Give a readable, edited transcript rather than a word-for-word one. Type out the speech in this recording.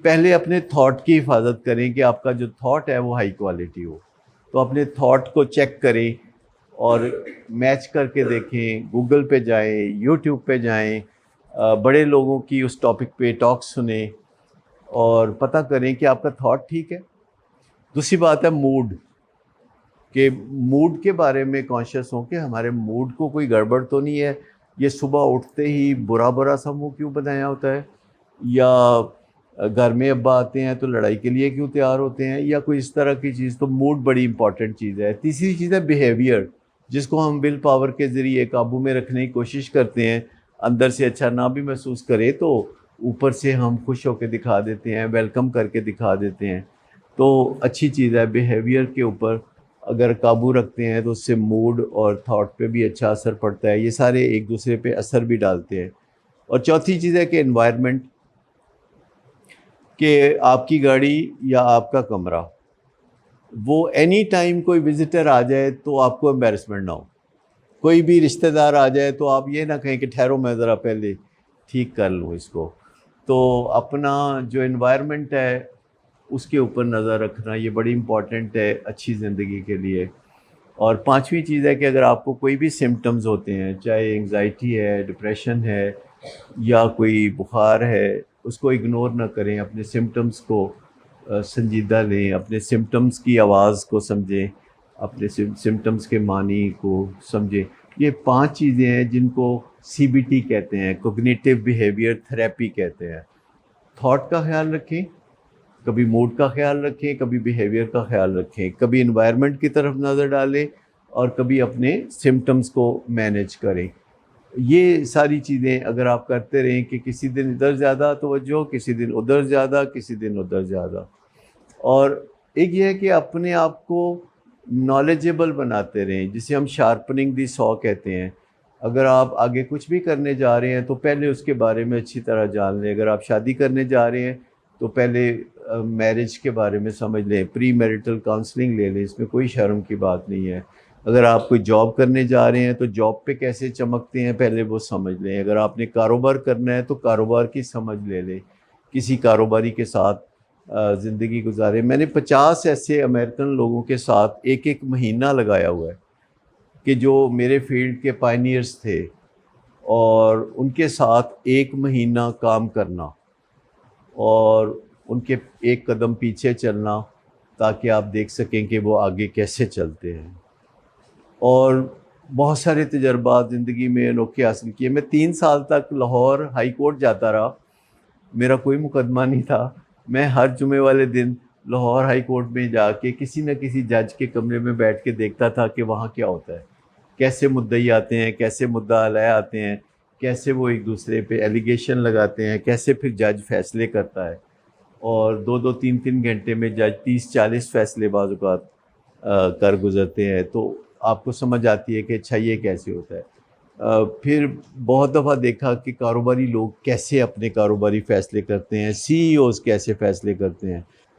پہلے اپنے تھاٹ کی حفاظت کریں کہ آپ کا جو تھاٹ ہے وہ ہائی کوالٹی ہو. تو اپنے تھاٹ کو چیک کریں اور میچ کر کے دیکھیں. گوگل پہ جائیں, یوٹیوب پہ جائیں, بڑے لوگوں کی اس ٹاپک پہ ٹاک سنیں اور پتہ کریں کہ آپ کا تھاٹ ٹھیک ہے. دوسری بات ہے موڈ, کہ موڈ کے بارے میں کانشیس ہوں کہ ہمارے موڈ کو کوئی گڑبڑ تو نہیں ہے. یہ صبح اٹھتے ہی برا برا سا منہ کیوں بنایا ہوتا ہے, یا گھر میں ابا آتے ہیں تو لڑائی کے لیے کیوں تیار ہوتے ہیں, یا کوئی اس طرح کی چیز. تو موڈ بڑی امپورٹنٹ چیز ہے. تیسری چیز ہے بیہیویئر, جس کو ہم ول پاور کے ذریعے قابو میں رکھنے کی کوشش کرتے ہیں. اندر سے اچھا نہ بھی محسوس کرے تو اوپر سے ہم خوش ہو کے دکھا دیتے ہیں, ویلکم کر کے دکھا دیتے ہیں. تو اچھی چیز ہے. بیہیویئر کے اوپر اگر قابو رکھتے ہیں تو اس سے موڈ اور تھاٹ پہ بھی اچھا اثر پڑتا ہے. یہ سارے ایک دوسرے پہ اثر بھی ڈالتے ہیں. اور چوتھی چیز ہے کہ انوائرمنٹ, کہ آپ کی گاڑی یا آپ کا کمرہ, وہ اینی ٹائم کوئی وزٹر آ جائے تو آپ کو امبیرسمنٹ نہ ہو. کوئی بھی رشتہ دار آ جائے تو آپ یہ نہ کہیں کہ ٹھہرو میں ذرا پہلے ٹھیک کر لوں اس کو. تو اپنا جو انوائرمنٹ ہے اس کے اوپر نظر رکھنا یہ بڑی امپورٹنٹ ہے اچھی زندگی کے لیے. اور پانچویں چیز ہے کہ اگر آپ کو کوئی بھی سمٹمز ہوتے ہیں, چاہے انگزائٹی ہے, ڈپریشن ہے, یا کوئی بخار ہے, اس کو اگنور نہ کریں. اپنے سمٹمز کو سنجیدہ لیں, اپنے سمٹمز کی آواز کو سمجھیں, اپنے سمٹمز کے معنی کو سمجھیں. یہ 5 چیزیں ہیں جن کو CBT کہتے ہیں, کوگنیٹیو بیہیویئر تھراپی کہتے ہیں. تھاٹ کا خیال رکھیں, کبھی موڈ کا خیال رکھیں, کبھی بیہیویئر کا خیال رکھیں, کبھی انوائرمنٹ کی طرف نظر ڈالیں, اور کبھی اپنے سمٹمز کو مینیج کریں. یہ ساری چیزیں اگر آپ کرتے رہیں کہ کسی دن ادھر زیادہ توجہ, کسی دن ادھر زیادہ, کسی دن ادھر زیادہ. اور ایک یہ ہے کہ اپنے آپ کو نالجیبل بناتے رہیں, جسے ہم شارپننگ دی سو کہتے ہیں. اگر آپ آگے کچھ بھی کرنے جا رہے ہیں تو پہلے اس کے بارے میں اچھی طرح جان لیں. اگر آپ شادی کرنے جا رہے ہیں تو پہلے میرج کے بارے میں سمجھ لیں, پری میرٹل کاؤنسلنگ لے لیں, اس میں کوئی شرم کی بات نہیں ہے. اگر آپ کوئی جاب کرنے جا رہے ہیں تو جاب پہ کیسے چمکتے ہیں پہلے وہ سمجھ لیں. اگر آپ نے کاروبار کرنا ہے تو کاروبار کی سمجھ لے لیں, کسی کاروباری کے ساتھ زندگی گزارے. میں نے 50 ایسے امریکن لوگوں کے ساتھ ایک ایک مہینہ لگایا ہوا ہے کہ جو میرے فیلڈ کے پائنیئرز تھے, اور ان کے ساتھ ایک مہینہ کام کرنا اور ان کے ایک قدم پیچھے چلنا تاکہ آپ دیکھ سکیں کہ وہ آگے کیسے چلتے ہیں. اور بہت سارے تجربات زندگی میں انوکھے حاصل کیے. میں 3 سال تک لاہور ہائی کورٹ جاتا رہا, میرا کوئی مقدمہ نہیں تھا. میں ہر جمعے والے دن لاہور ہائی کورٹ میں جا کے کسی نہ کسی جج کے کمرے میں بیٹھ کے دیکھتا تھا کہ وہاں کیا ہوتا ہے, کیسے مدعی آتے ہیں, کیسے مدعا علیہ آتے ہیں, کیسے وہ ایک دوسرے پہ ایلیگیشن لگاتے ہیں, کیسے پھر جج فیصلے کرتا ہے. اور 2-2 3-3 گھنٹے میں جج 30-40 فیصلے بعض اوقات کر گزرتے ہیں. تو آپ کو سمجھ آتی ہے کہ اچھا یہ کیسے ہوتا ہے. پھر بہت دفعہ دیکھا کہ کاروباری لوگ کیسے اپنے کاروباری فیصلے کرتے ہیں, CEOs کیسے فیصلے کرتے ہیں.